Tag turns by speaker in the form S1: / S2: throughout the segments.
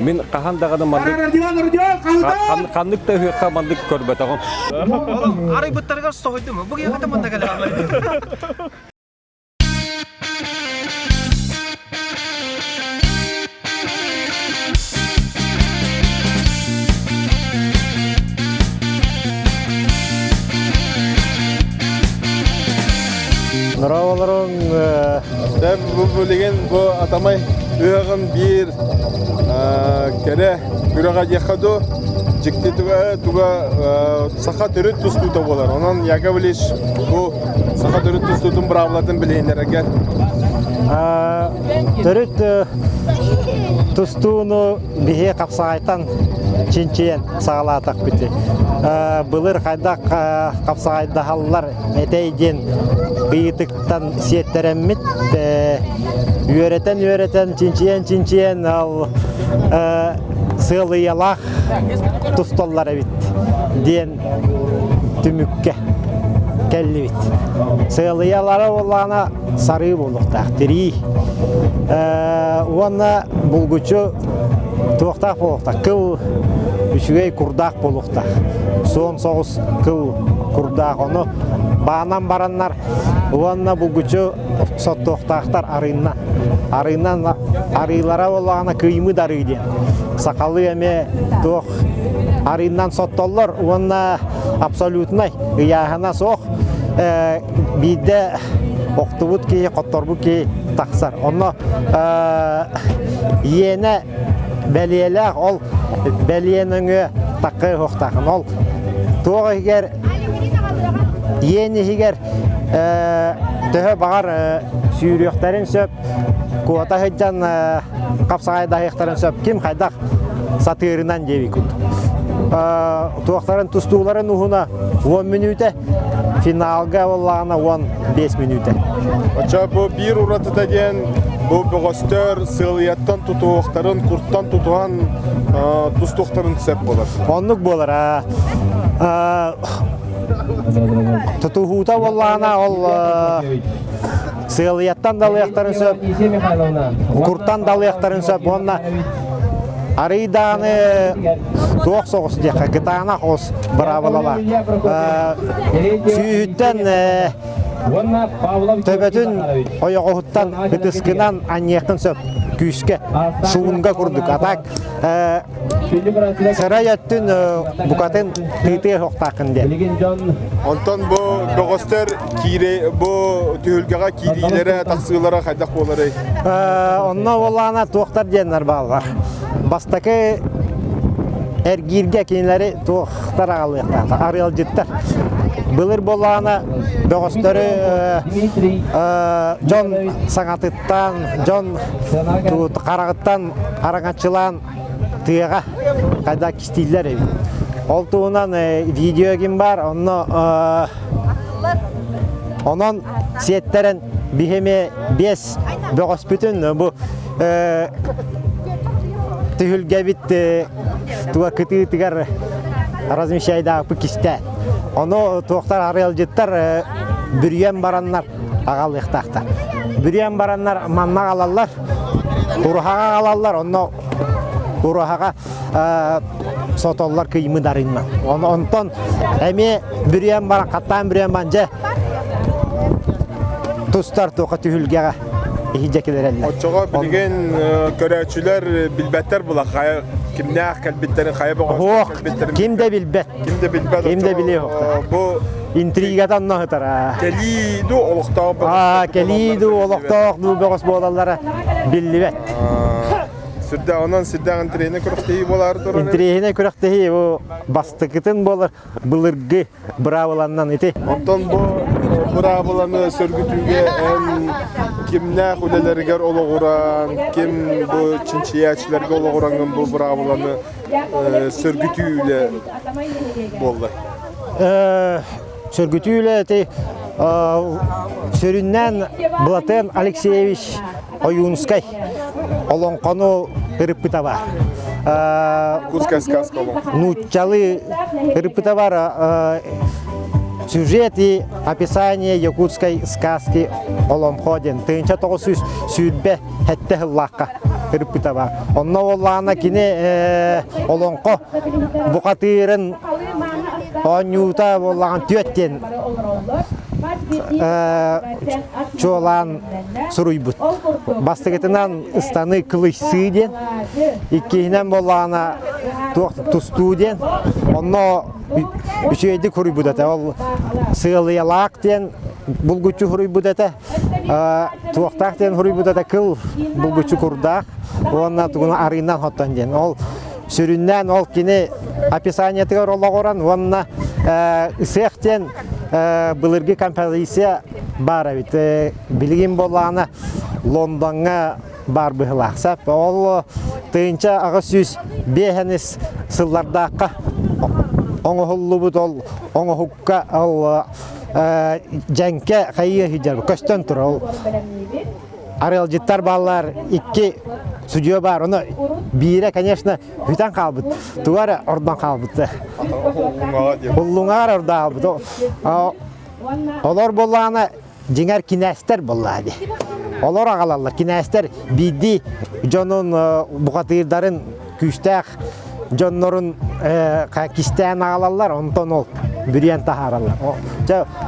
S1: Мен қахандағаны қандық та үйетқа мандық көрбет оғым.
S2: Арай бұттарға соғайды ма? Бұғы еқіті манда кәлі алмайды.
S3: Нұраваларың бұл бөлеген бұл атамай үйіғін бір кәрі күреға дияқаду жікті туға сақа түрі тұстуыда болар. Онан яға білеш бұл сақа түрі тұстуытын бір авлатын білейіндер әгер.
S4: Түріт тұстуыны біге қапсағайтан чинчиен сағалатақ біті. Бұлыр қайдақ қапсағайда халылар әтейден қиытықтан сеттереммит үйретен чинчиен ал сылыялақ тұстоллар әбит ден түмікке кәлі бит. Сылыялары олағына сары болуқтақ, тірі. Оны бұлгүчі туақтақ болуқтақ, кіл үшігей күрдақ болуқтақ. Son соғыз кіл күрдақ оны бағынан бараннар. Оны бұлгүчі сот туақтақтар арыйынан. Арыйлара олағына күйімі дарыйден. Сақалы әме туақ арыйынан соттолар. Оны абсолютнай ұяғына соқ. Биде оқтыбыт кей, қотторбы кей тақсар. Оны ені бәлиеләқ, ол бәлиеніңі таққы оқтақын. Ол туғы егер, ені егер түхі бағар сүйіріқтарын сөп, куата хыджан қапсағайда ектарын сөп, кем қайдақ сатырынан жеви күн. Туақтарын тұстуыларын ұғына 10 минуте, финалға олағына 15 минуте.
S3: Ача бұл бір ұратыда ден бұл бұғыстыр сылияттан тұтуақтарын, құрттан тұтуған тұстуақтарын түсеп болар.
S4: Онлық болар. Тұтуғута олағына ол сылияттан далыяқтарын сөп, құрттан далыяқтарын сөп, онына арыйданы тоқ соғыс деқа, гытағына қос бұрабылала. Сүйіттен төбетін ойоғуттан гытысқынан анияқтын сөп, күйіске шуынға күрдік. Атақ сырай өттін бұқатын тыйты хоқтақын де.
S3: Онтан бұл бұғыстыр бұл түйілгіға кейрейлері, тақсығылары қайдақ болары?
S4: Онна олағына тоқтар денлер бағылар. Бастақы әргерге кейінлері тоқтар ағылықтар, арыл жыттар. Бұлыр болағына бұғыстары жон саңатыттан, жон қарағыттан, араңатшылан тыйға қайда кістейлер әбі. Ол туынан видео кем бар, онын сеттерін бігеме 5 бұғыс бүтін бұл түхілге бит туға күті-түгер размещайда пүкісті. Оны тоқтар арыл жыттар бүрген баранлар ағал ектақтар. Бүрген баранлар манна қалалар, ұрғаға қалалар, оны ұрғаға сотолар күйімі дарынман. Онтон әме бүрген баран, қаттан бүрген банжа тұстар тоқа түхілгеға ehijekler eller.
S3: Oçağa bilgen körəçülər bilbətlər bula xaya kimnəq kəlbitlərin xaya boğaz kəlbitlərin.
S4: Kim de bilbət.
S3: Kim de bilbət.
S4: Kim de biliyor.
S3: Bu
S4: intrigadan nahıtar.
S3: Kelidu oluqtaq.
S4: Kelidu oluqtaq bu boğaz boğazlara bilbət.
S3: Sürdə ondan sürdən intrigine körəxtəyi bolar durur.
S4: Intrigine körəxtəyi bu bastıqıtın bolar bılırgı bravolandan iti.
S3: Ondan bu bravolanı sörgütüge en kimler hulelerger oluğuran, kim bu çinçiyatçilerge oluğuranın bu bravolanı sörgütüyle bollar.
S4: Sörgütüyle iti söründən Blaten Alexeyevich Oyunskay olan konu kırpıta var.
S3: Yakutskaya сказка olan.
S4: Нучалы кырпыта бар. Сюжет и описание якутской сказки Оломходен. Тынча тоғыз сүйбе хәтті хыллаққа. кырпыта бар. Онно оллана кини олонко букатырын онюта боллаган төттен чолан суруйбут. Бастыгытынан ыстаны кылышсы ден, иккейинен боллагана тусту ден, онно үчөйді күрүйбут ата. Ол сыылыялак ден, булгучу күрүйбут ата, туактак ден күрүйбут ата, кыл булгучу курдак, онна тугуна арыйнан хоттан ден. Ол сүрүннен ол кини описаниятыгар олагоран, онна ысыяктен былыргы композиция бар бит. Билигин болланы Лондонга бар быһылаксап. Ол тыйынча ага сүз бехенис сыллардакка оңохуллубут ол оңохукка ол жанке кайы хижар көстөн тур ол. Арел життар баллар икки судья бар. Оны бире, конечно, хүтен калбыт. Тугары ордан калбыт. Уллуңар орда калбыт. Олар болланы жеңер кинәстер боллады. Олар агалалар кинәстер биди жонун букатырдарын күчтәк жоннорун кистән агалалар, онтон ол бүрен тахаралар.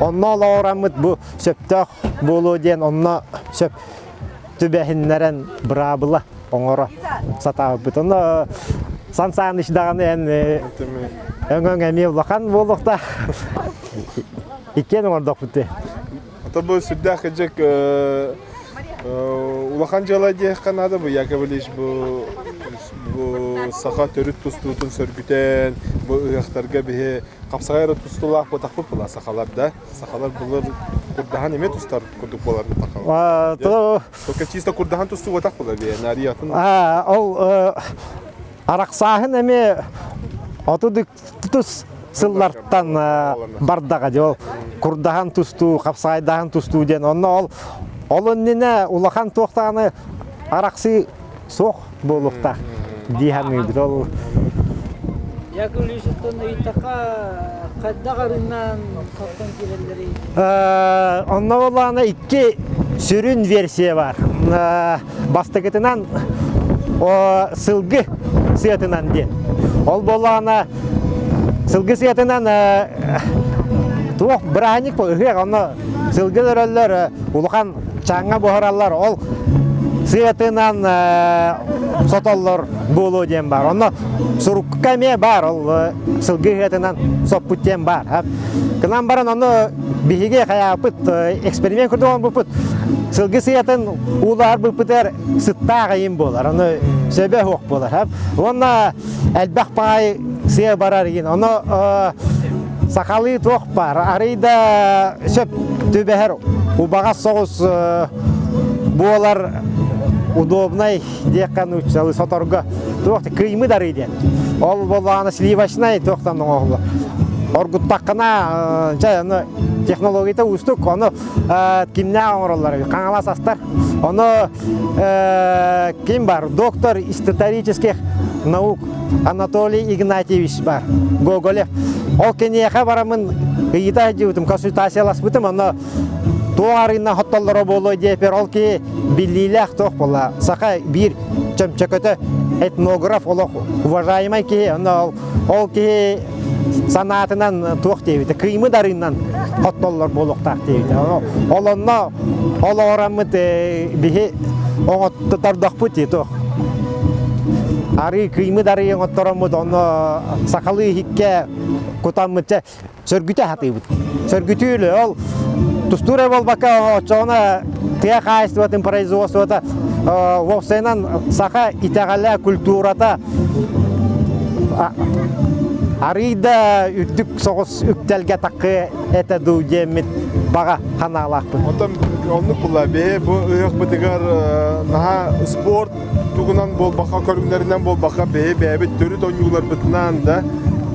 S4: Онно оларамыт бу сөптөк болу ден, онно сөп түбәһиннәрен брабыла оңора сатабыт. Онно сан-сан ишдаганы өңөң эми улахан болукта иккен ордок бите.
S3: Ата бу сүрдәк җек улахан жала дияк канады бу Яковлевич бу саха төрүт тустутун сөргүтен бу ыяктарга бе капсагайра тустулак потакпы була сахаларда. Сахалар булар курдахан эме тустар курдук боларын такал. Только чисто курдахан тусту потак була бе нариятын.
S4: Ол араксахын эме отудук тус сыллартан бардага жол курдахан тусту, капсайдахан тусту ден. Онно ол оннене улахан токтаганы араксы сох болукта диханы бирол.
S5: Яковлевичтен итака каддагарынан соктон келелери.
S4: Онно оланы икки сүрүн версия бар. Бастыгытынан сылгы сыятынан ден. Ол боланы сылгы сыятынан туох браник по ыгы аны сылгы өрөллөр улахан чаңга бохаралар. Ол сыятынан сотоллор болу ден бар. Оны сурукка ме бар, ол сылгы сыятынан соппуттен бар. Кынан баран оны биһиге каяпыт эксперимент көрдөм бупут. Сылгы сыятын улар бупутер сыттага им болар. Оны сөбө хок болар. Оны элбак пай сыя барар ген. Оны сакалы тох бар. Арыйда сөп төбәһәр убага соғыс болар удобный декан учалы соторга тохты кыймы дарыйден. Ол болганы сливочный тохтан оңолу. Оргуттаккана жана технологията устук, оны кимня оңороллар, каңала састар. Оны ким бар? Доктор исторических наук Анатолий Игнатьевич бар, Гоголев. Ол кенеяқа барамын, ыйыта жеутым, консультацияласпытым, оны туарына хоттоллары болу депер, ол ки биллилях тох бола. Сақа бир чөмчөкөтө этнограф олох уважаемый ки, ол ки санатынан туох дейбит, кыймы дарыннан хоттоллар болуктак дейбит. Олонно олорамыт бихи оңоттардакпыт туох. Ары кыймы дары оңотторомут, оны сакалы хикке кутаммытча сөргүтө хатыбыт. Сөргүтүлө ол тустура болбака очона тыя кайстватын производствота вовсенан сака итагалла культурата арыйда үттүк соғыс үктелге тақы әті дүйемет баға ханалақпын.
S3: Отам онны була бе бу ыйык бытыгар наха спорт тугунан болбака көрүмлөрүнөн болбака бе бебит төрүт оюлар бытынан да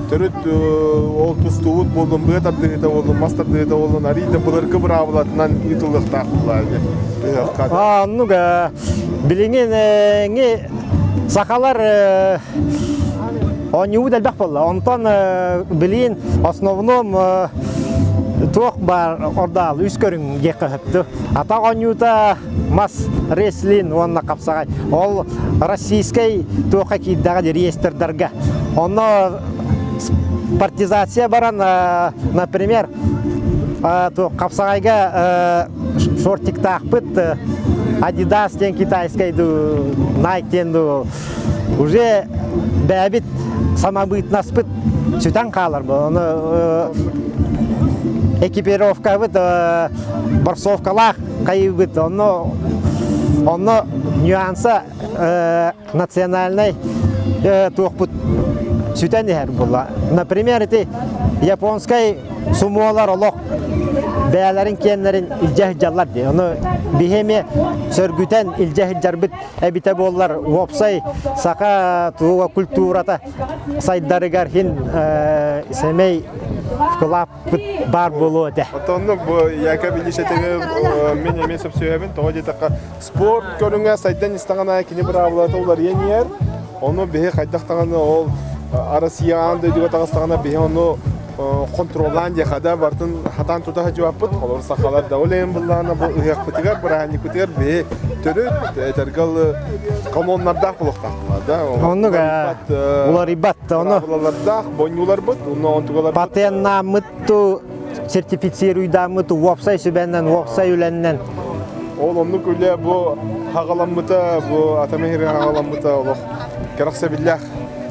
S3: төрүт ол тустуут болдум быт аптыгыта болдум мастардыгыта болдум арыйда буларкы бравлатынан итылыкта була бе.
S4: Нуга билиңин сакалар он не удалбах болла. Онтон билин основном туох бар ордал үс көрүң геккыпту. Ата онюта мас реслин онна капсагай. Ол российский туоха киддага реестрдарга. Онно партизация баран, например, то капсагайга шортик тахпыт Adidas тен китайской ду, Nike тен ду уже бәбит самобытнаспыт сүтан калар бу. Оны экипировка бит борсовкалар кайбыт. Оны нюансы национальный туохпут сүтен дер була. Например, эти японской сумолар олох бәләрен кеннәрен илҗәһ җаллар ди. Оны бихеме сөргүтен илҗәһ җарбит әбите боллар вопсай сака туга культурата сайдарыгар хин семей вклап бар болоды.
S3: Отонны бу яка билишетеге мен эмесеп сөйбен тоди така спорт көрүнгө сайдан истагана кини бир авлата улар енер. Оны бе кайдактаганы ол Россиян деп атагастагана бе оны контролландия хада бартын хатан тута жаваппыт. Олар сахалар да олен буллана бу ыяктыгар барани күтер бе төрөт тергал комоннарда кулукта. Да.
S4: Онуга улар ибат, оны
S3: Буларда бонюлар бут, оны онтугалар.
S4: патентна мытту сертифицируйда мытту вопсай сүбәннән вопсай үленнән.
S3: Ол онны күле бу хагаламмыта, бу атамехире хагаламмыта олох. Керакса биллах.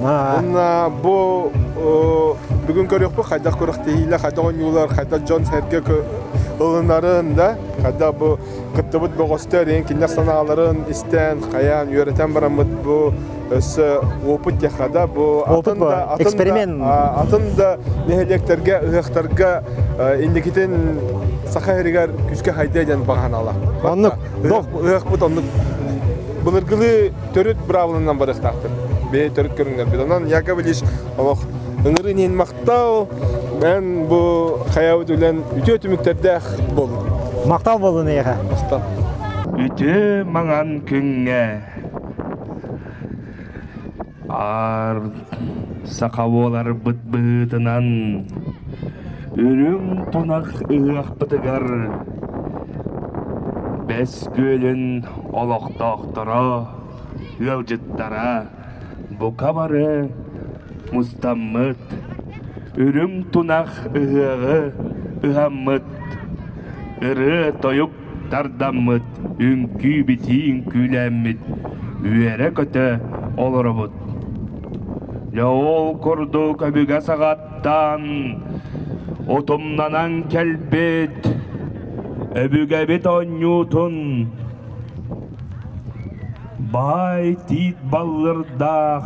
S3: Онна бу бүгүн көрөкпү кайдак көрөк дейиле, кайда оюлар, кайда Джон Серге ылынарын да, кайда бу кыттыбыт богостер эң кинер санааларын истен, каян үйрөтен барамыт бу өсө опыт яхада бу
S4: эксперимент
S3: атында нехелектерге, ыяктарга индикитен сахаригар күскө хайдайдан баганала.
S4: Онны
S3: ыяк бут онны былыргылы төрөт бравлынан барыктактыр. Бе төрөт көрүнгөр бидонан якабылиш олох ыңырын ен мактау мен бу хаябыт үлен үтө түмүктөрдө болду.
S4: мактал болду нега.
S6: Үтө маңан күңгө ар сакаболар быт-бытынан үрүң тунак ыакпытыгар бес көлүн олоктоктора ылжыттара букабары мустаммыт үрүң тунак ыагы ыаммыт ыры тоюк тардаммыт үңкү битиин күләммит үере көтө олоробут Леол корду көбүгө сагаттан отумнанан келбет өбүгө бит онютун бай тит баллырдах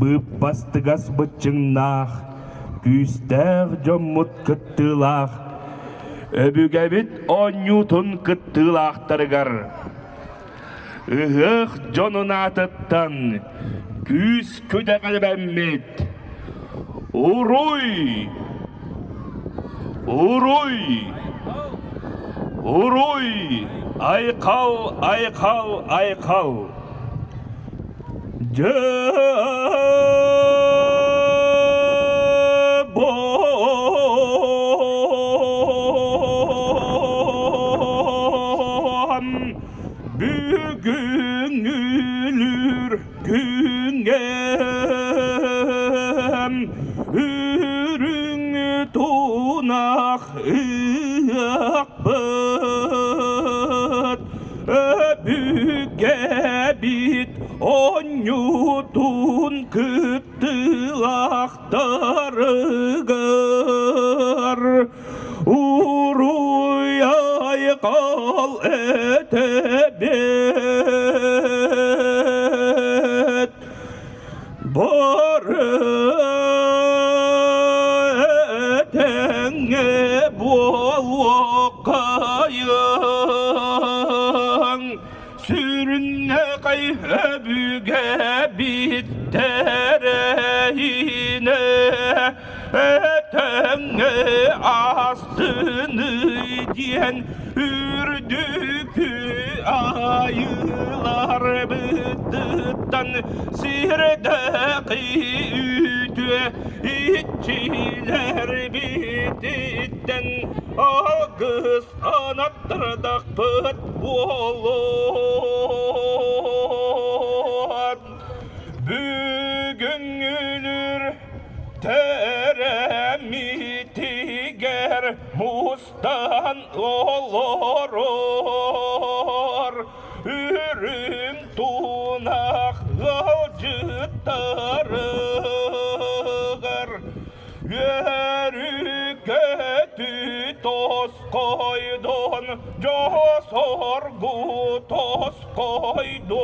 S6: бып бастыгас бычыңнах күстәг жоммут кыттылах өбүгө бит онютун кыттылахтарыгар ыгых жонун атыттан күс көдө калбаммет уруй айкал бүгүн үлүр күнгем үрүң тунак ыакпыт өбүгө бит онютун кыттылактарыгар уруй айкал этебет бары этеңе болуқайың сүрүнне кай өбүгө биттерейине этеңе астыны диен үрдүкү айылар быттыттан сирдеқи үтү итчилер бититте Eden algız anattırdak pıt bolon. Bugün ölür teremitiger mustan oloror. Ürüm tunak gılcıttarıgır. Yörüketü toz koydun, josorgu toz koydun.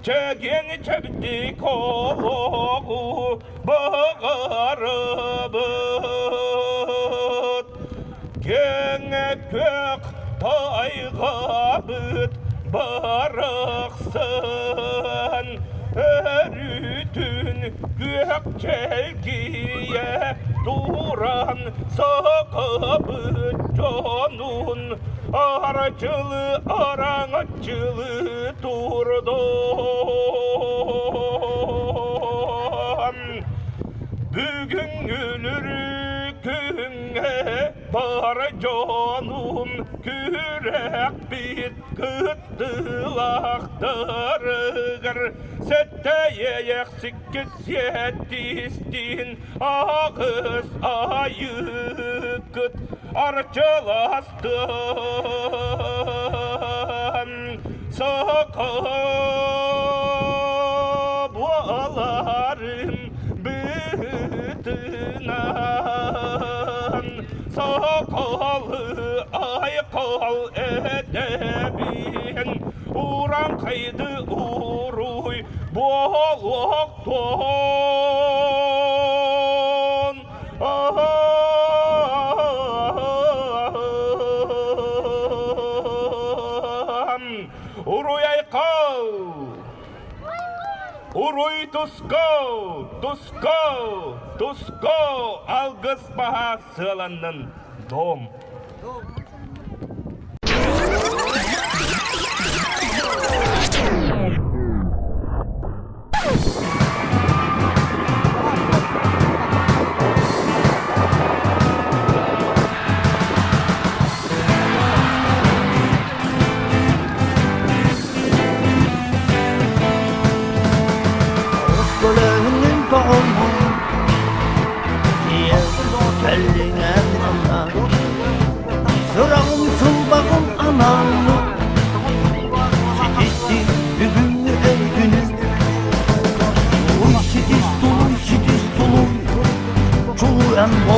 S6: Çegin çekti kologu bağırıbıt. Kenge kök tayga büt barıksın. Örütün gök çelgiye duran sakabı canun. Aracılı arangacılı durdun. Bugün ölür güne bar canun. Kürek bit gıttılaktarıgır. Sette yeyek sikket yetistin ağız ayıkıt arçalastın sakablarım bıtınan sakalı aykal edebin uğran kaydı uğruy bolokton. Uruy aykal uruy tusko algız bahasılanın dom.
S7: Gölünün doğumu diye kelline anla. Sırağım tılbağım anamı Sidisti bugünü el günü. Uy sidist doluy çuluyan o.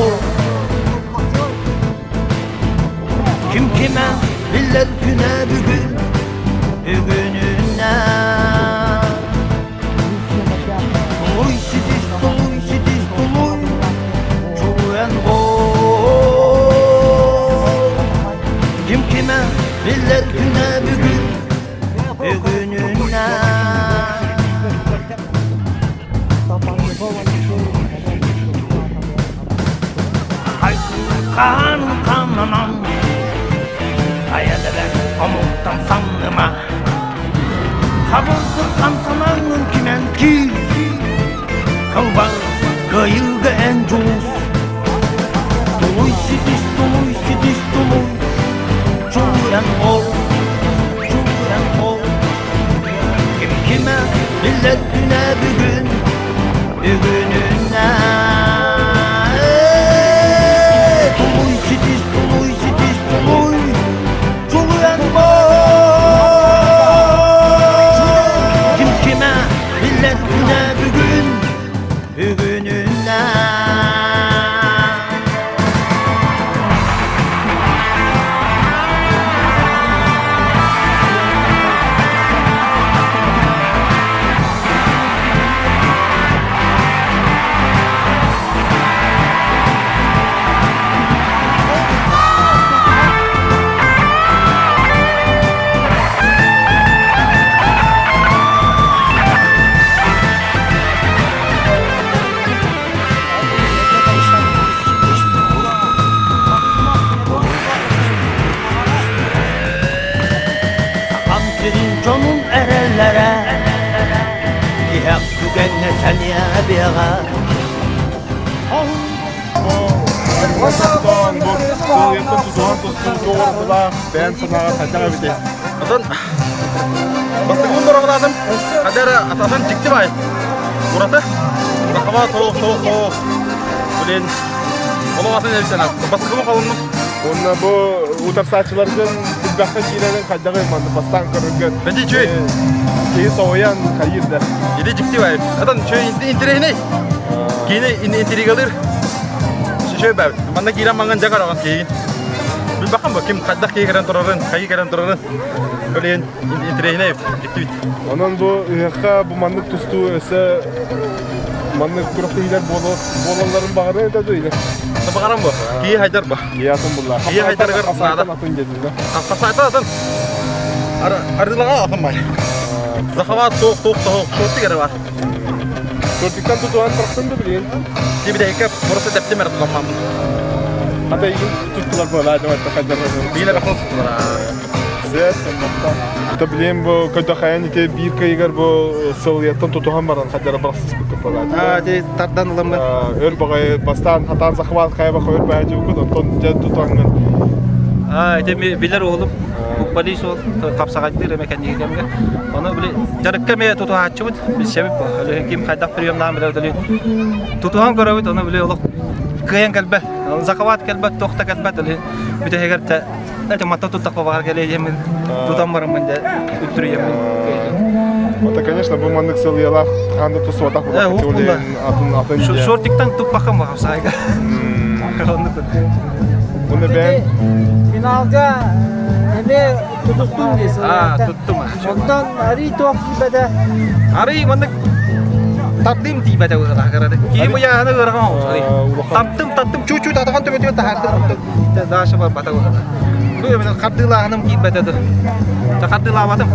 S7: Kim kime biller güne bugününe. Oy sidist doluy çuluyan o. Kim kime biller güne bugününe. Kan kanamam hayalden omuktan sanma. Kabulsuz kansananın kimen ki kalban gayıga en cus. Doluy sidist doluy çuluyan ol. Kim kime millet güne bugününe. Doluy sidist çuluyan ol. Kim kime millet güne bugününe. Canım erellere Dihak tügenne sen ya biğa
S2: Атын бастығын бұрағыладым. Қадәрі атасын жікті бай. Бұраты. Рақаба тоқ. Білен. Оның атын әлсен ат. Бастығымы қалынмын.
S3: Онна бу утарсачылардан баққа киреген қайдағы манды бастан көрінген.
S2: Бәнде чөй.
S3: Кейі соғаян қайырды.
S2: Еде жікті бай. Атын чөй интерейіне. Кейіне интерегалыр. Чөй бай. Манда кейрен маңын жағар оған кейін. Bil bakın bakayım kaçta kayıkaren turarın, kayıkaren turarın. Öyle intereyine gitti bit.
S3: Onun bu ıhka bu mandık tustu ise mandık kurakta gider boğaların bağırı etadı yine.
S2: Ne bakarım bu? Kiyi haydar bu.
S3: İyi atın bunlar.
S2: İyi haydar gör.
S3: Asaytan atın geldiğinde.
S2: Asaytan atın. Arılağa atın bay. Zahava soğuk. Şortu geri var.
S3: Şortuktan tutuğan bıraktın da bileyim.
S2: Bir de hekap burası tepti mer tutamam.
S3: Hatta iyi tuttular böyle acaba takacaklar.
S2: Bile bakın tuttular.
S3: Zet. Hatta bileyim bu kötü hayan ite bir kayıgar bu sıvıyattan tutuğan baran hacara bıraksız bir kapalı.
S2: Ha de tardan alalım ben.
S3: Ör bagay bastan hatan zahvat kaya bakı ör bagay cıvıkı da ton jet tutuğangan.
S2: Ha de bilir oğlum. Bu polis ol kapsağıtlı mekan yiyeceğimge. Onu bile jarıkka me tutuğu açıbıt. Biz sebep bu. Öyle kim kaydak priyom namı ödeli. Tutuğan görevit onu bile olup kıyan kalbe. Zakavat kalbe, tohta kalbe öyle. Bir de heger te Nanti mata tutak bakar kali yemin tutam barang manja utri yemin.
S3: Это, конечно, bu mandık sıvıyalar kandı tusu vatak bu vakti öyle atın diye.
S2: Şortiktan tupakam bakam sayga.
S3: Bunu ben
S5: Finalga ne tutustun diyorsun.
S2: Tuttum.
S5: Ondan hari tuak ibadah.
S2: Hari mandık tatlim tiba dah kerana. Kini punya anak orang tattim cucu tatakan tu betul tahan tu dah sebab batang. Lu yang kadila hanım tiba dah tu. Kadila batam.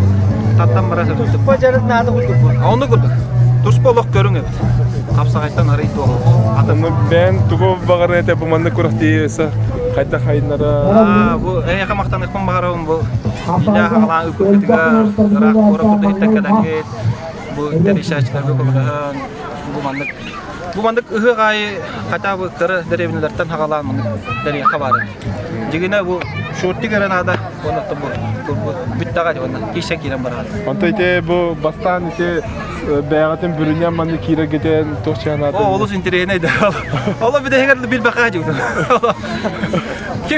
S2: Tatam merasa.
S5: Tusupa jarak nada kutuk.
S2: Onu kurduk. Turspolok görün evet. Kapsağaytan hari tu.
S3: Bunu ben tuku bakar nete bu mandık kurakti kayda kayınlara.
S2: Bu yakın maktan ekmem bakarım bu. İlah halan ukut ketika gerak orang kudu hitak kadangit. Bu dari sahaja kemudahan bu mandık ıhı kata bu kere dari binalardan hakalan mandık dari kabaran. Jigina bu shorti keren ada onu tabu bitta kaç bana kişi kiram berat.
S3: Anta ite bu bastan ite beyagatın bürünyen mandık kira giden tohçanatın.
S2: O olus interene de. Allah bir de heger bil bakacak.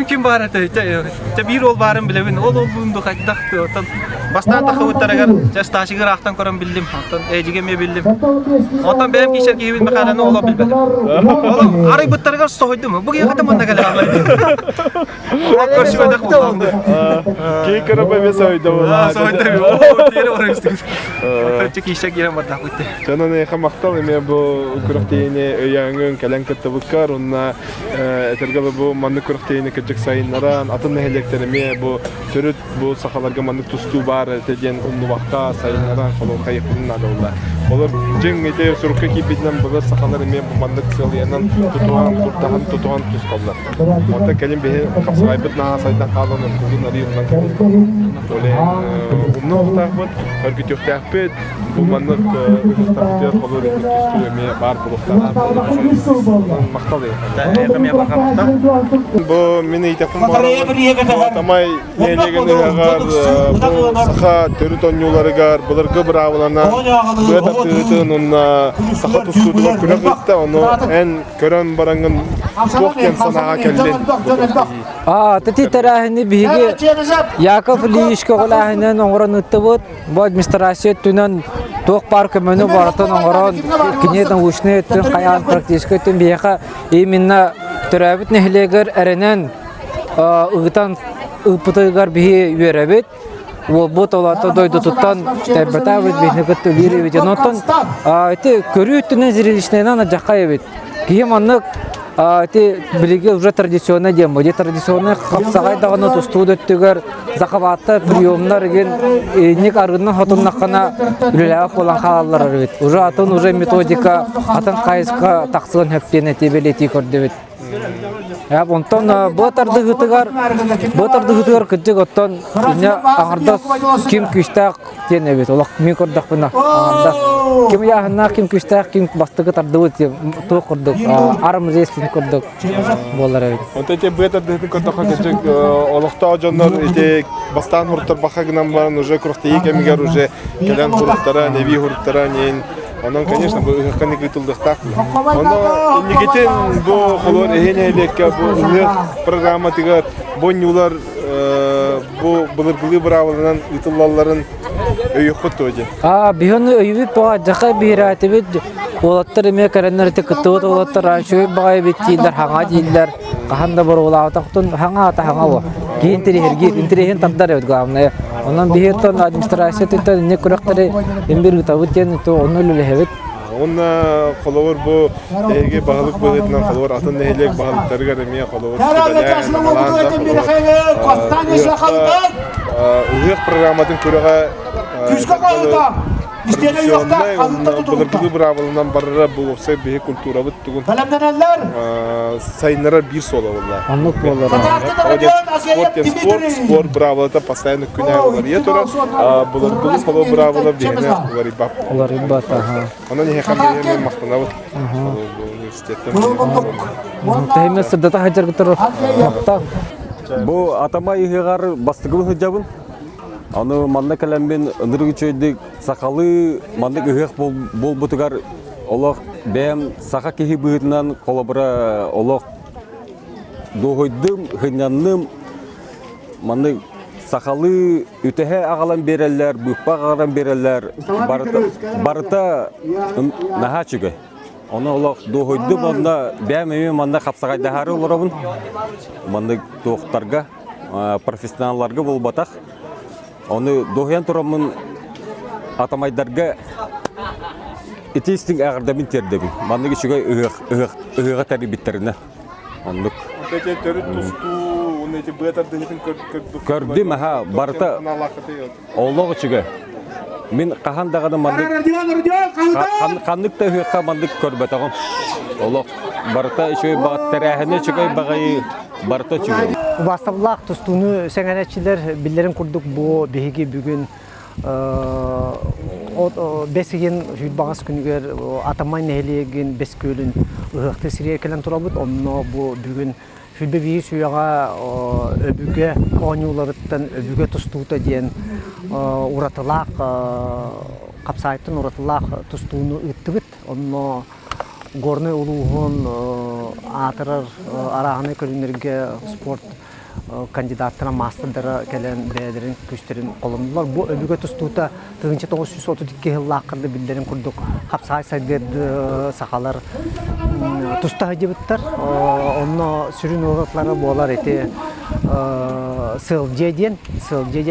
S2: Kim var ete bir ol barın bile bin ol olduğunda kaçdak tan bastan takıvıtlar eğer cestası geraktan koran bildim tan ejigeme bildim. Ondan benim kişi ki bin bakalım ola bilmem. Oğlum arayı bıttarıgar soğuydu mu? Bugün kadar manda geldi ama. Karşı da kullandı.
S3: Ki karabay ve soğuydu mu?
S2: Soğuydu mu? O diğeri oraya istedim. Çünkü kişi giren var da kutte.
S3: Canan ne maktal eme bu kuraktiğini öyangün kalen katabıkar onna etergalı bu mandık kuraktiğini kecek sayınlaran atın nehelekterime bu törüt bu sakalarga mandık tustu var tediyen unlu vakka sayınlaran kolon kayıkının adamlar. Olur ceng ete surukka ki bizden bu sakalar eme bu mandık sığlayanan tutuğan tuz kallar. Orta kelim behe kapsayıbıt naha saydan kalanın kuzun arayımdan öyle unlu vaktakbıt örgüt yok takbet bu mandık takdir kolor tustu eme bar buluklar maktal bu meni itapın tamay yenegeni agar bu saha törüton yolları gar bularga bravlana bu etaptın onna saha tustu var kürekte onu en kören barangın kokken sanağa kelden
S8: Tati tarahini bihigi Yakov Liyishka golahinan ongoran uttubut bu administrasiyet tunan Tok park menü baratan ongoran kinyedan uçne ettin kayan praktiske ettin bihika iminna törabit nehleger erenen ıgıtan ıpıtıgar bihi yörebit bu tolata doydu tuttan tebbetavit bihne kıttı biri vidi notun iti körü üttünen zirilişnenan acakayabit kiyim anlık Ti bilgi уже традиционный дем, bu традиционный kapsağay dağını tustu döttüger zakabatta priyomlar gen ник argından hatunlaqana ülelak olan halallar arıbit. Уже atın уже metodika atın kayıska taqsığın heptene tebeleti kördübit. Ya ondan bu tardı hıtıgar kıcık ottan ne ağırda kim küçtak тен эбит. Олох мен көрдөх буна. Ким яхна, ким күстәк, ким бастыгы тардыбыт тоо көрдүк. Арым рестлинг көрдүк. Болар эбит.
S3: Онта те бета дэтин көрдөк кечек олохта жоннор ите бастан хурттар баха гынан баран уже крохта екемигер уже келен хурттара, неви хурттара нен. Онан, конечно, бу ыхканы гытылдыктак. Онда никетен бу холор эхенелекке бу программа тигер бонюлар бу былыргылы бравалынан ытыллаларын өйөккөт тоди.
S8: Бихоны өйүп бага жака бирәтебит. Олаттар эме караннар текетот олаттар шөй бага биттилер, хаңа дилер. Каханда бар олатактын хаңа ата хаңа бу. Кийин терегер, интереген тапдар өт главное. Онан бихеттон администрация тетте не көрөктөрү эмбир табытен то онолу лехебит.
S3: Онна холовор бу эге багылык бөгетнен холовор атын нехелек багылыктарга эме холовор ыгык программатын көрөга былыргылы бравалынан барыра бу оксай беге культура бит тугун сайнара бир сола болла.
S8: Анлык болар.
S3: Спорт бравалата постоянно күнәгылар етора, былыргылы холо бравала бегене варибап.
S8: Варибап,
S3: Она не хабеме мактанабыт. Университеттен.
S8: Тәйме сырдата хаҗар гытыр макта.
S1: Бу атама игар бастыгы хыҗабын. Аны манна калембен ындыргы чөйдик сакалы манны игык бол бутугар олох бем сака кеһи быһытынан колобра олох дохойдым хынянным манны сакалы үтеһе агалан берелләр, быппа агалан берелләр, барыта нахачыгы. Оны олох дохойдым онда бәмеме манна капсагай дахары олорабын. Манны доктарга, профессионалларга бол батак. Оны дохян турамын атамайдарга итистин агырдамын тердебин. Манны кичиге ыгыга тарбиттерине. Ондук.
S3: Эти төрү тусту, уну эти бетар дэнитин
S1: Көрдүм аха барта олого чиге. Мен кахандаганы манды кандыкта ыгыга мандык көрбөтөгөм. Олог барта ишөй багаттарахыны чиге багай барта чиге.
S4: Бастаблак тустуну сеңәнәчиләр билләрен курдук бу беге бүген бесеген хүлбагас күнүгөр атамай нәһелеген бескөлүн ыгыкты сирия келен турабыт. Онно бу бүген хүлбе бии суяга өбүгө онюларыттан өбүгө тустуута диен уратылак капсайтын уратылак тустууну ыттыбыт. Онно горный улугун атырар араганы көрүнөргө спорт кандидаттарына мастerdara келен бәдерин күчтерин колумдулар. Бу өбүгө тустуута 1932 жыллакырды билдерин курдук. Капсай сайдерди сакалар туста жебиттер. Онно сүрүн уратлары болар эти сылжеден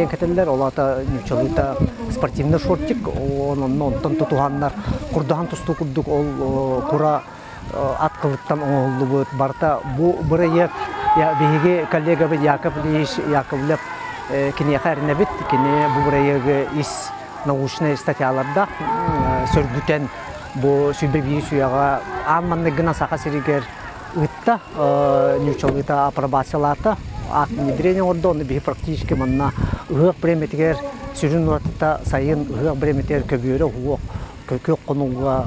S4: кетелер. Олата нючалыта спортивный шортик. Онтон тутугандар курдаган тусту курдук. Ол кура аткылыктан оңолду барта. Бу бирeye ya bihi kollega bir Yakovlev kineyxarına bit kine bu buraya is nauşne statyalarda sörgüten bu sübebi suyaga ammanne gına saqa seriger ıtta nючалыта апробациялата ат внедрение орда оны биhi практически манна ыг преметер сүрүн уратта сайын ыг преметер көбөрө хуок көкөк конуга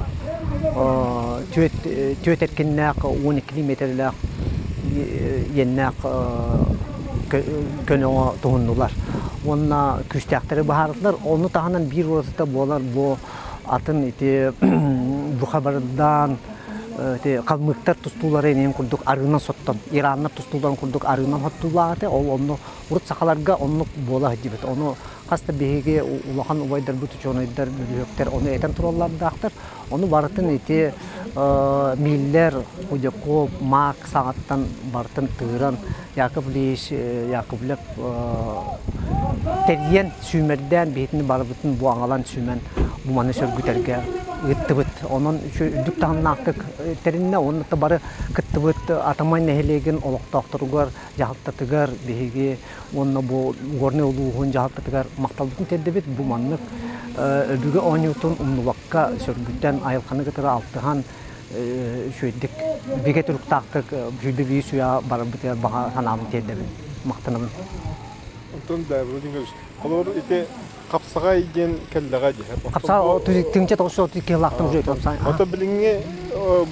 S4: төт эркеннак 12 метрлак yennek könöğe tohundular. Onunla küstəkləri bahardılar. Onu tahanan bir ortada bolar bu atın iti bu haberdan kalmıktar tustuları enem kurduk arınan sottan. İranlar tustularını kurduk arınan hottulardı. Onu urut sakalarga onu bola hicibet. Onu hasta bihige ulahan uvaydar butu çoğunayдар büyükler onu eten turallardı aktır. Onu baratın iti miller ucakko mak saattan bartın tığıran Yakovlev teryen sümerden bihitini barabıtın bu angalan sümen bu manı sörgüterge ıttıbıt. Onun üdük tahanlaktık terinne onun da barı kıttıbıt atamay nehelegen olaqtaqtırıgar jahaltatıgar bihige onunla bu gorne oluğun jahaltatıgar maqtalbıtın terdebit bu manlık öbüge 10 Newton umnuvakka sörgütten ayılkanı gıtırı altıhan şöydik bige türk taktık jüde bir suya barabıtı bağa hanamı terdebit maqtanamın.
S3: Ondan da Vladimir kolor ite Капсагай ден келлага же.
S4: Капса тыңча тошу килактын жөй капса.
S3: Ата билиңе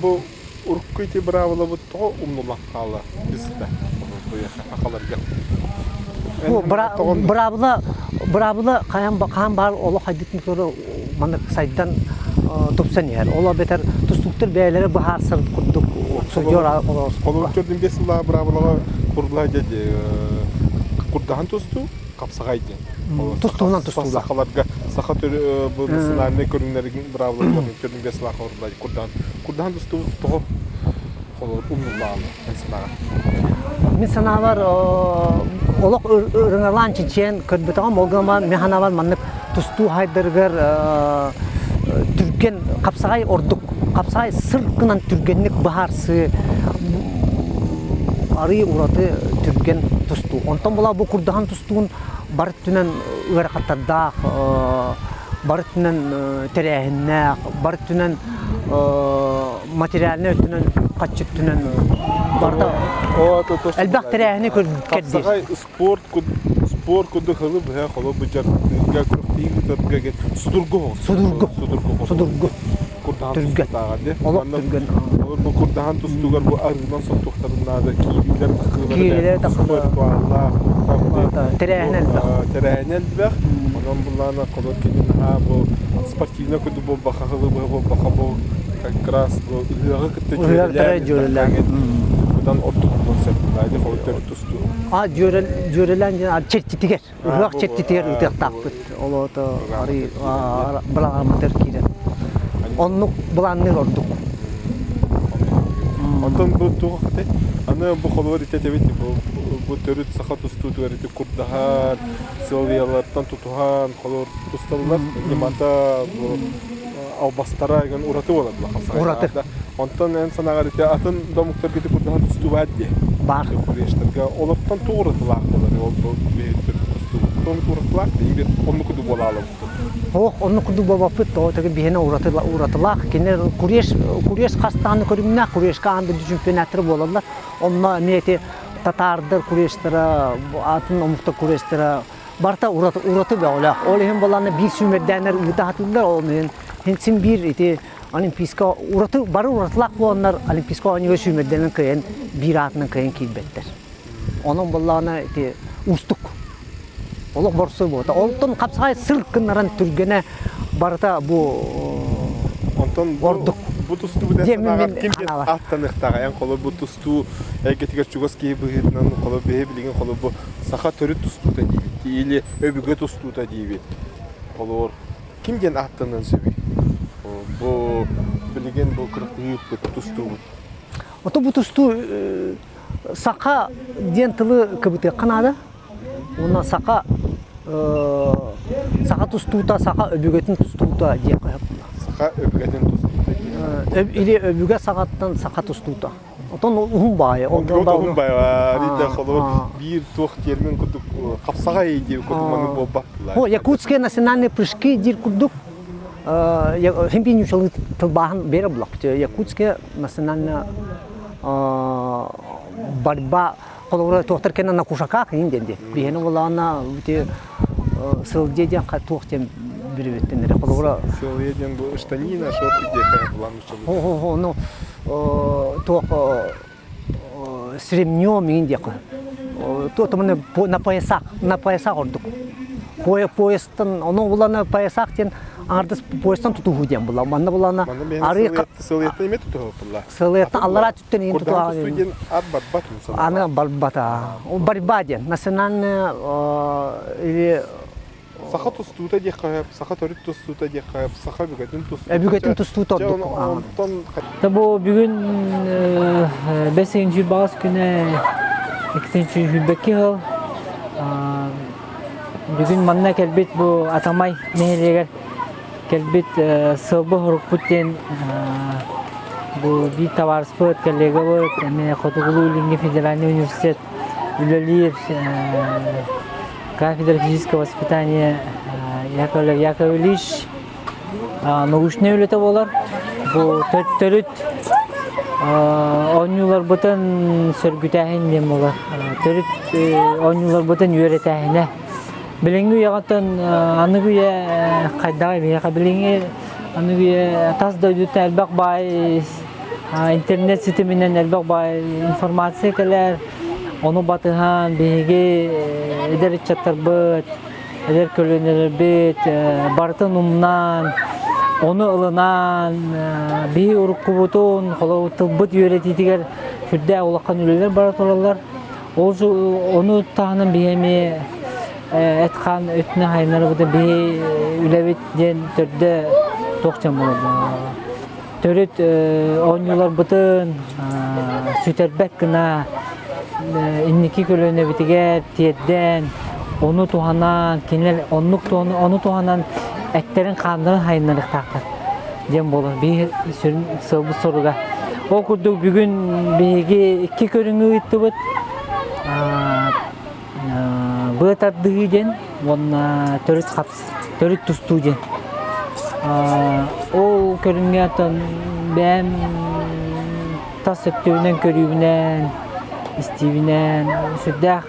S3: бу уруккыйти бравала бу то умнулак кала бизде. Бу акаларга.
S4: Бравла каян бар оло хайдык микро мана сайттан топсан яр. Ола бетер тустуктар бәйләре бахар сыр курдук сожор олос.
S3: Колуктөрдүн бесила бравалага курдла деди. Курдахан тусту капсагай ден.
S4: Тустуунан тустула.
S3: Сахаларга саха төр бу национальный көрүнөрүн бравалага көрүн бесила курдла курдахан тусту то колор умнулак.
S4: Мен санавар олок ырыңалан чечен көрбөтөгөн молгама механавар маннык тусту хайдыргар түрген капсагай ордук капсагай сыркынан түргенник баарсы ары ураты түрген тусту онтон була бу курдахан тустуун бар түнен ыракаттарда бар түнен терехинне бар түнен материалны түнен качык түнен барда элбак терехини көрдүк
S3: Капсагай спорт куду хылы бая холо бужар га куртиги судургу түрген олок түрген
S4: Бу
S3: курдахан тустугар бу арыдан соттуктарында кийилер
S4: кийилер
S3: терехинел бак онон булана колор кенин бу спортивный куду бу бахагы бу бахабу как раз бу ыгы кытты Buradan ortak konseptlerdi, hoyter tustu.
S4: Jörelen çettitiger. Rak çettitiger utak takpıt. Olo da ari bılamatır kire. Onluk bulanır orduk.
S3: Ondan bu tuğate, ana bu kolları tetebeti bu törüt sakat tustu törütü kurdahan, silviyalardan tutuhan kolor tustalılar. Nimata bu albastara gen uratı oladılar.
S4: Uratı.
S3: Ondan en sana garite atın damuklar gidip kurdahan tustu verdi.
S4: Var.
S3: Kuryeşlerge olaptan tuğratılar kolları oldu bir tustu. Tuğratılar değil bir onu kudu bolalım.
S4: Onu kudu babapıt o tabi bihine uğratılar. Kine kuryeş kastanı körümne kuryeş kandı düşünpenatır boladılar. Onunla niyeti tatardır kuryeşlere, atın omukta kuryeşlere barta uğratı be ola. Olehen bolanı bir sümmerdenler utahatırlar olmayan. Hensin bir iti Olimpiska uğratı barı uğratılak bu onlar Olimpiska oynuyor sümmerdenin kıyın bir atının kıyın kilbetler. Onun bolanı iti ustuk. Oluk borsu bu. Oltun kapsay sırkınların türgene barıta bu orduk.
S3: Bu tustu bu desana kimden attanıqtaga en kolu bu tustu egetiger çugoski bıhıtnan kolu behe bilingen kolu bu saha törüt tustu da dibi. Ili öbüge tustu da dibi. Olur. Kimden attanın söbi? Bu bilingen bu kırıktığı bu tustu.
S4: Oto bu tustu saha diyen tılı kıbıtı kanada. Ona saha tustuta saha öbügetin tustuta diye koyup.
S3: Saha öbügetin tustuta.
S4: İli öbüge sahattan saha tustuta. Oton uhum bayi.
S3: Ondan uhum bayi var. Rida kolor bir tuğ termin kuduk kapsagay diye kudumanı bu baktılar.
S4: O Yakutske nasionalne prışki dir kuduk. Hempin yuşalı tılbahan beri blok. Yakutske nasionalne barba kolora tuğtarken na kuşakak indiğinde. Bihene olana bite sıldiyen tuğtem bir vetenere kolora.
S3: Sıldiyen bu штанина şortu diye kaynaklanmış.
S4: No tuğ sremnyo indiğinde. Tuğ tamam na payasak orduk. Poyastan onu olana payasak diyen ardız poyastan tutuğu diyen bulan. Bana bulana
S3: arı sıliyetne ime tutuğu bulan.
S4: Sıliyetne Allah'a tütten in tutuğu.
S3: Kurdan tutuğu diyen ad barbat mı sana?
S4: Ana barbata. O barbat diyen. Nasional
S3: saha tustuta diye kayıp, saha törüt tustuta diye kayıp, saha bügetin tustuta.
S4: Bügetin tustuta orduk.
S8: Tabi bugün 5. Jülbağız günü 2. Jülbeki yıl. Bugün manna kelbit bu atamay nehirler kelbit sabah hurukputin bu bir tavar sport kellega var. Yani Kotogulu Lingi Federal Üniversitet Ülelir кафедра физического воспитания Яковлевич научный өлеті болар. Бұл төрт ойнулар бұтын сөргүтәхін дем болар. Төрт ойнулар бұтын үйретәхіне
S5: Bilingi yağıtın anıgıya kaydağı bir yaka bilingi anıgıya tas doydutu elbak bay internet siteminden elbak bay informasiyalar onu batıhan bihigi eder çatarbıt eder kölünler bit bartın umnan onu ılınan bir uruk kubutun kolu tıbbıt yöretitiger şurada ulaqan üleler baratolalar onu tahının bihemi etkan ötüne hayınları bu da bir ülevit den törde toqçam oldu. Törüt 10 yıllar bıtın süterbek kına inniki kölöne bitiger tiyedden onu tuhanan kinler onu tuhanan etlerin kanların hayınları taqtar. Dem bolur bir sürü soruga. O kurduk bugün bir iki körüngü gitti bit. Bıtardığı den ona törüt tustu den. O körünge atan ben tas sektöründen körübünden istivinen süddah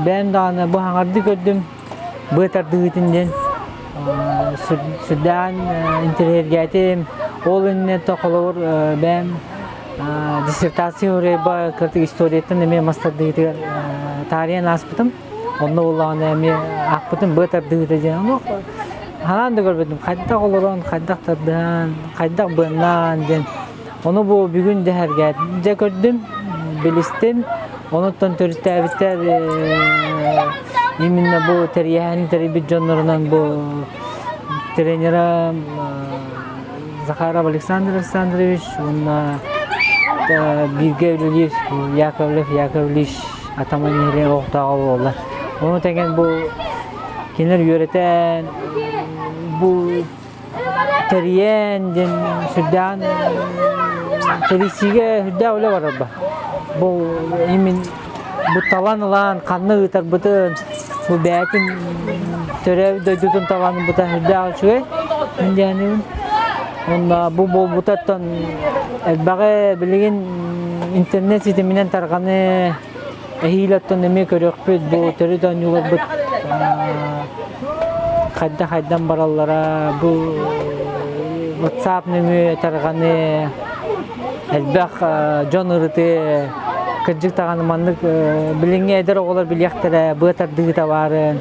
S5: ben dağına bu hangardı gördüm bıtardığı den süddan interhergetim ol önüne toqolur ben dissertasiya oraya kırtık historiyetten eme masterdığı tarihen aspıtım onda olan eme akpıtım bıtardığı den ama hanan da görmedim kayda olurun kayda taddan kayda bınan den onu bu bugün de herge gördüm bilistim onu törütte biter yeminle bu teriyahın teribit canlarından bu trenerim Zakharov Aleksandr Alexandrovich ona birge öylüler Yakovlev ataman yeri ortağı olurlar onu tegen bu kimler yöneten bu teriyen den süddan terisiga hüdda öyle var abba bu emin bu talanılan kanlı ıtar bıtın bu beyatin törev doydutun talanı bıta hüdda alçıgay yani onda bu bol butattan elbağe bilgin internet siteminden tarkanı ehilattan deme körük bu töreden yular bıt Haydan barallara bu WhatsApp nümü tarkanı elbaq John ırıtı kıcık tağanı manlık bilinge eder oğlar bilyaqtara bıtardığı tavarın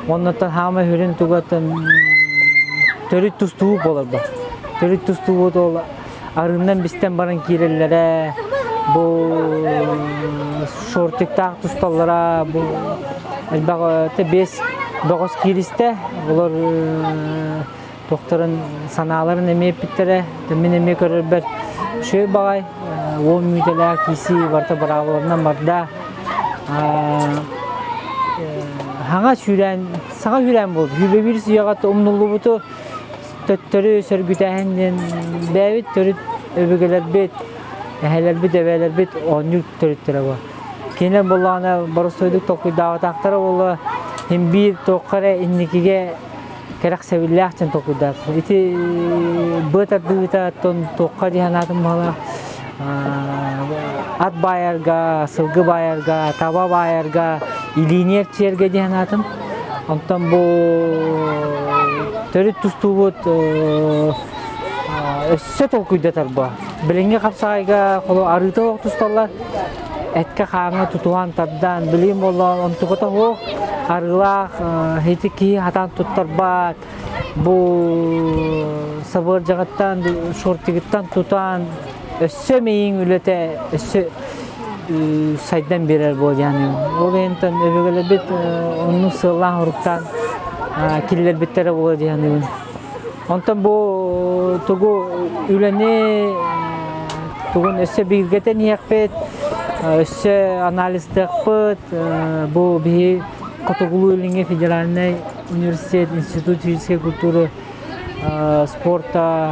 S5: ondan hama hürün tugatın törüt tustuğu bolar bu törüt tustuğu da arından bizden baran kirellere bu şortik tağ tustallara bu elbaq tebes Doğuz kiriste olur doktorun sanaların emeği bittere demin emeği görürber şey bagay o müdeler kisi varta bravolarından barda hanga süren sağa süren buldu hübe birisi yagatı umnullu butu töttörü sörgütehenden bevit törüt öbügeler bit eheler bit eveler bit 10 yıl törüttere var kendiler bollağına barostoyduk tokuy davet aktara oldu hem bir tokare innikige kerak sevillah için tokudar. İti bıtardığı ton tokka dihanatım bala at bayarga, sılgı bayarga, tava bayarga, iliniyer çerge dihanatım. Ondan bu törüt tustubut össe tokuydatar bu. Bilenge kapsayga kolu arıta ok tustallar. Etke kağına tutuhan taddan bilim bolla ontukata hoq. Arılar hitiki hatan tuttarbat bu sabır jağıttan şortigittan tutan össemeyin ülete össe saydan birer bu yani o enten öbürler bit onun sığlan huruktan killer bittere bu yani ondan bu tugu üleni tugun össe bilgeten yakpet össe analiz takpet bu bir Kotogulu Ilinge Federalnay Üniversitet İnstitut Fizike Kulturu Sporta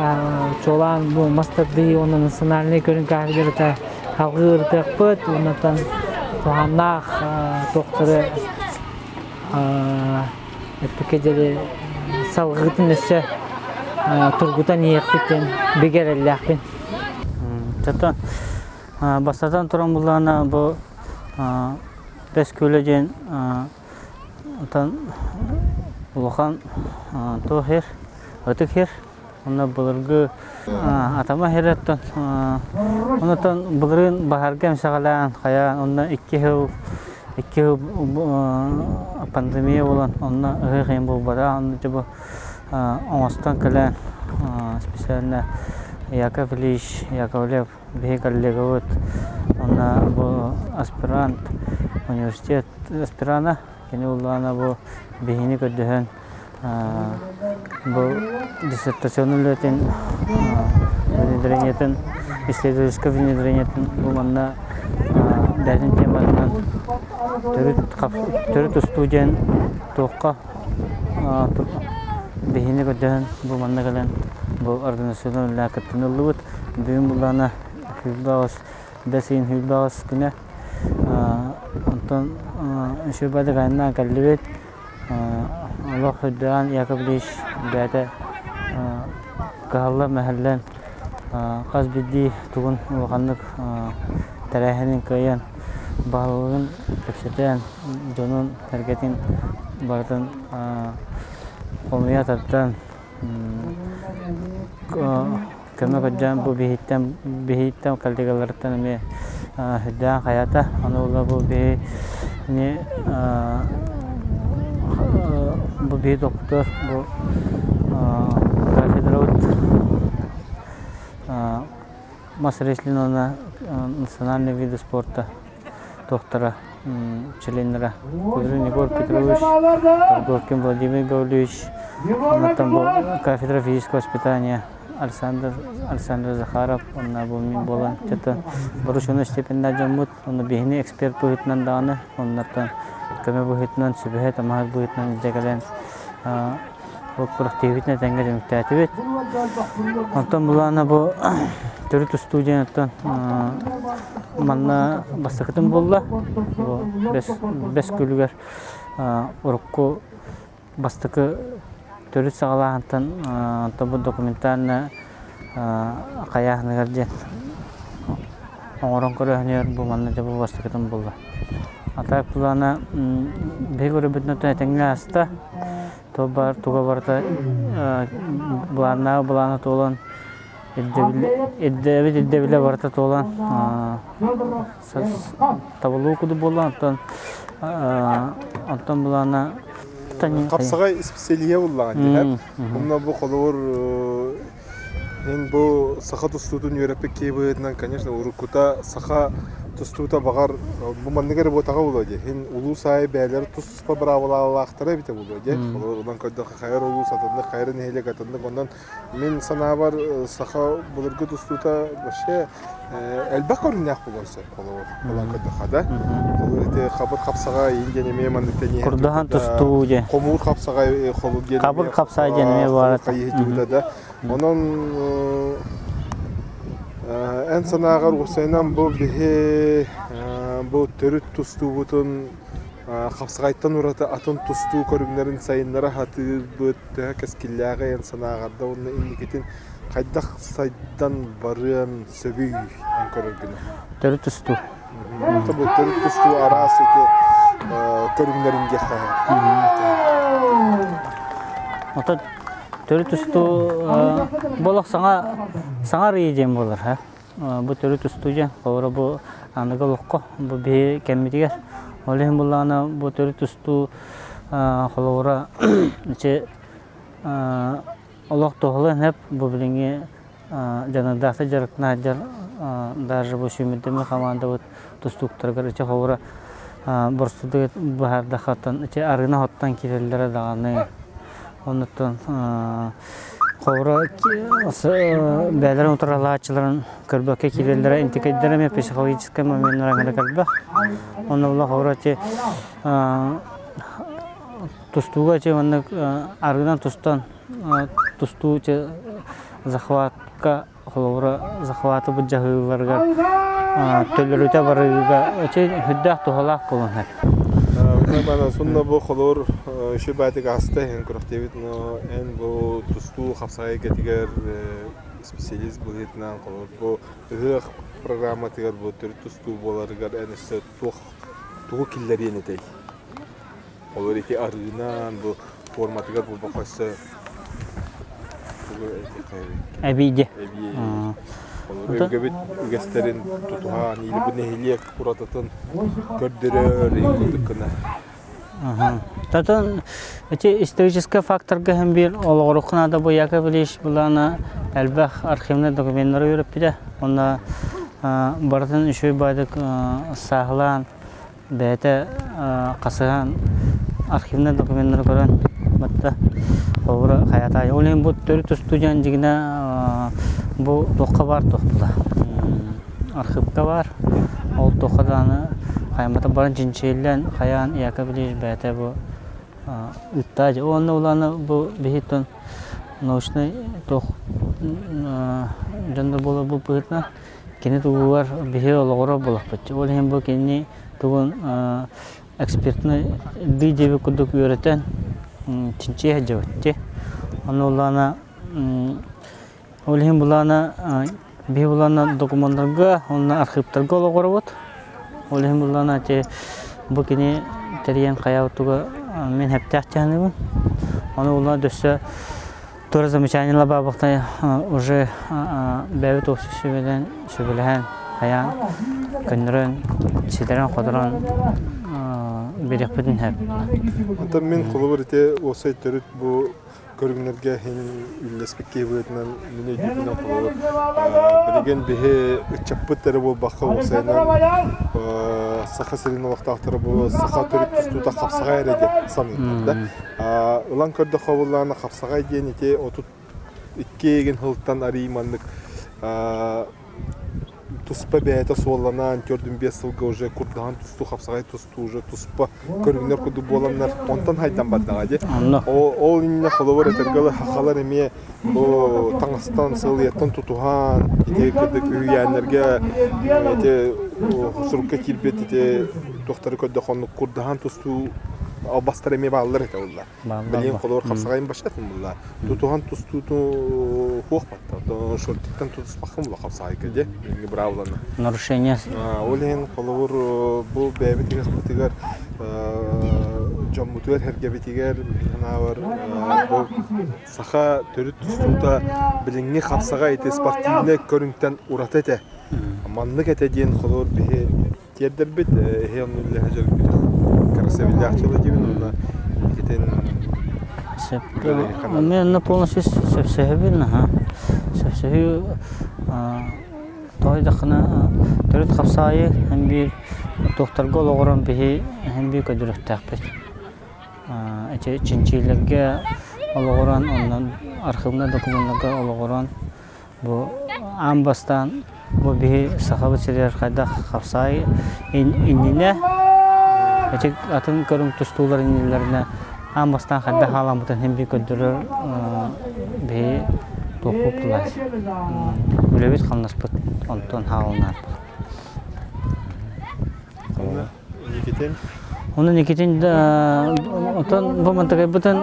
S5: çolan bu masterdi onun nasyonalne körün kahveleri ta halgı ırtıqpıt ondan tuhannak doktoru etpekeceli salgıtın össe turgutan yiyekbitten begerellakbin
S9: Zaten basatan turan bulana bu besküleceğin Отан улахан тохер, отык хер. Онна булыргы атама хереттен. Оннан булырын бахаргам сагалан хая онна 2 жыл пандемия болан онна ыгын бул бара онна жабы оңостан келен специально Яковлев бе коллеговод онна бу аспирант университет аспирана кене улана бу бехини көддөн бу диссертационный внедрениетін исследовательский внедрениетін бу манна дәрін темасынан төрүт студиян тоққа бехини көддөн бу манна келен бу организационный лакыттын улубут бүгүн булана хүлбагыс бесин хүлбагыс күнө онтон шөбәдә гайна каллыбет Аллах хөдән Яковлевич бәдә калла мәхәллән каз бидди тугын улганлык тәрәһенең каян балыгын тәфсәтән җонын хәрәкәтен бартын комиятаттан кеме көҗән бу бихиттән калдыгалардан ме хөдән хаята аны бу бе не bu bir doktor, bu kafedraut мастерин она национальный вид спорта доктора членера Кузин Егор Петрович, Торговкин Владимир Гавлевич, там был кафедра физического воспитания Александр Захаров, он был min болан, что-то борушуна степенда жамут, он бихни эксперт буитнан даны, он там кеме буитнан сүбехет, амахат буитнан жагален bu proaktivitne tenge demektatibet. Ondan bulana bu төрүт студияттан манна бастыкытым болла. Bu 5 күлгөр урукку бастыкы төрүт сагалаантан anta bu документально каяхныгар оңорон көрөнөр bu манна жабы бастыкытым болла. Атак булана бегөрө бүтнөтө теңге аста Tobar tuga barta bulana tolan idde barta tolan tabulu kudu bolan ondan bulana
S3: Kapsagay spesiyeliğe bullan diye. Bununla bu kolor en bu saha tustutun yörepek kebetinden, конечно, urukuta saha tustuta bakar bu mandıgara bu tağı buluyor. Hen ulu sahibi beyler tustuspa bravola aktara bite buluyor. Ondan kadar hayır ulu satında, hayır neyle katında. Ondan men sana var saha bulurgu tustuta başka elbak orunyak bulursa kolor. Ondan kadar hada. Kolor ite kabur kapsaga yenge nemeye mandıkta niye?
S9: Kurdahan tustu je.
S3: Komur kapsaga kolor gene.
S9: Kabur kapsaga nemeye var.
S3: Onun en sanagar Hüseyin'in bu bihe bu törüt tustu butun kapsagaytan urata atın tustu körünlerin sayınlara hatı bu herkes killaga en sanagarda onun indiketin kaydak saydan barıyan söbü en körüngünü.
S9: Törüt tustu.
S3: Tabi törüt tustu arası ki körünlerin geçer.
S9: Ota törüt tustu bolak sana riyeceğim olur ha. Bu törüt tustuca, sonra bu anıga lokko, bu bir kemitiger. Olehim bulana bu törüt tustu kolora içe Allah tohlan hep bu bilingi janadasa jarakna hajar даже bu şümidemi kamanda bu tustuklargar içe kolora borsudu baharda hatan içe arına hattan kirellere dağını. Ondan Kora beylerin oturalaçların kırbake kirellere intikadları mı psikolojik momenlere kalba. Onunla kora çe tustuga çe onu arıdan tustu çe захватка kora захватı bu cahillerga tölürüte varıga çe hüddah tohalak bulunur.
S3: Bana sonra bu kolor şu batık hasta en proaktivit en bu tustu kapsaya getiger spesialist bu hitnan kolor bu hıh programı tiger bu tür tustu bolargar en işte tuğ killeri yenetey. Olur iti arınan bu formatıga bu bakası. Bu
S9: Әбейде.
S3: Olur ögöbüt ügesterin tutuhan ili bu nehiliyek kuratatın gördürür kına.
S9: Татын эти исторический факторга һәм бир олгорукна да бу Яковлевич булана әлбәх архивный документлар йөреп биде. Онда бардын үшөй байдык саглан бәте касыган архивный документлар көрөн. Батта Олора хаята. Олен бу төрү студент дигине бу токка бар токпуда. Архивка бар. Ол токкаданы Каймата барын жинчейлен каян Яковлевич бәте бу үттәҗ. Онны уланы бу бихитон научный тох жанда була бу бытна. Кене тугар бихи олгора булып бит. Ол һәм бу кене туган экспертный дидеби кудук йөрәтән чинче җаватте. Онны уланы ол һәм буланы бихи буланы документларга, онны архивларга олгора бут. Олем булана те бу кини терен каятуга мен хептак чаныбы. Аны улар дөсө туры замечаниялар бабыкта уже бәвит офисыбелен сөбеләһән каян көннәрен сидерен кодыран берекпедин хәп.
S3: Ата мен кулыбыр ите осы төрүт бу көргүнөргө хин үллеспекке бөтнөн мене дипинен кулыбыр. Билген бихе чаппыттары бу бакка осайнан саха сирин вактактары бу саха төрүт тустута капсага эреде саныйда. Улан көрдө хабылларына капсага ден ите отут иккеген хылттан аримандык туспа бәйті соланан көрдім 5 жылға уже курдаған тусту қапсағай тусту уже туспа көргінер күді боланлар онтан хайдан баддаға де. Ол инне қолуыр әтергілі хақалар еме таңыстан сылыяттан тұтуған ете күдік үйәнерге сұрыққа келбет ете тоқтары көдді қонық курдаған тусту Albastar emeği bağlılar ete oldular. Bilin kolor kapsağayın başlatın bunlar. Tutuhan tustuğunu hoğ battı. Şortikten tutus bakım bula kapsağayı kedi. Bravlanı.
S9: Нарушение.
S3: Олен kolor bu bebetiger betiger Jammutuer hergebetiger var bu saha törüt tustuğda bilinni kapsağa ete sportivne körünkten urat ete. Manlık ete diyen kolor bir yerder bit heyanlı hacer Красивый ахчылы дебин онда кетен
S9: мен полностью сөпсөбүн сөпсөбү тойдакына төрөт капсайы һәм бир доктор гологорон бихи һәм бир көдүрөттәкпет эче чинчилерге ологорон ондан архивна документларга ологорон бу амбастан бу бихи сахабы сирер кайда капсайы иннине Эчек атын көрүм тустуулар инелерine амбастан хадда халам бутан hem bir көдөрөр бе топуплар. Үлебит камнаспыт онтон халынар. Оны никетин онтон бу мантагай бутан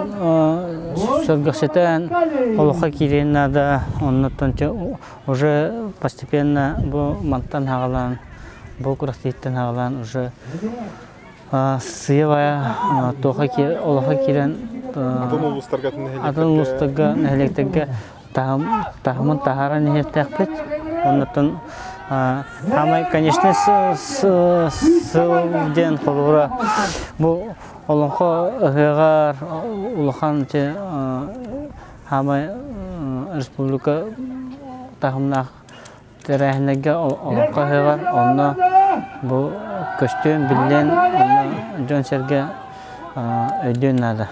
S9: сөргөсетен олоха киренада онтон уже постепенно бу мантан хагалан бу кураститтен хагалан уже сыйвая тоха ки олоха кирен атон улустарга нехелектеге тахмын тахара нехелтекпет оннотон хамай конечно сылден холура бу олонхо ыгар улахан че хамай республика тахмнах терехнеге олонхо ыгар онно бу Костюм билен Джон Серге ödün nada.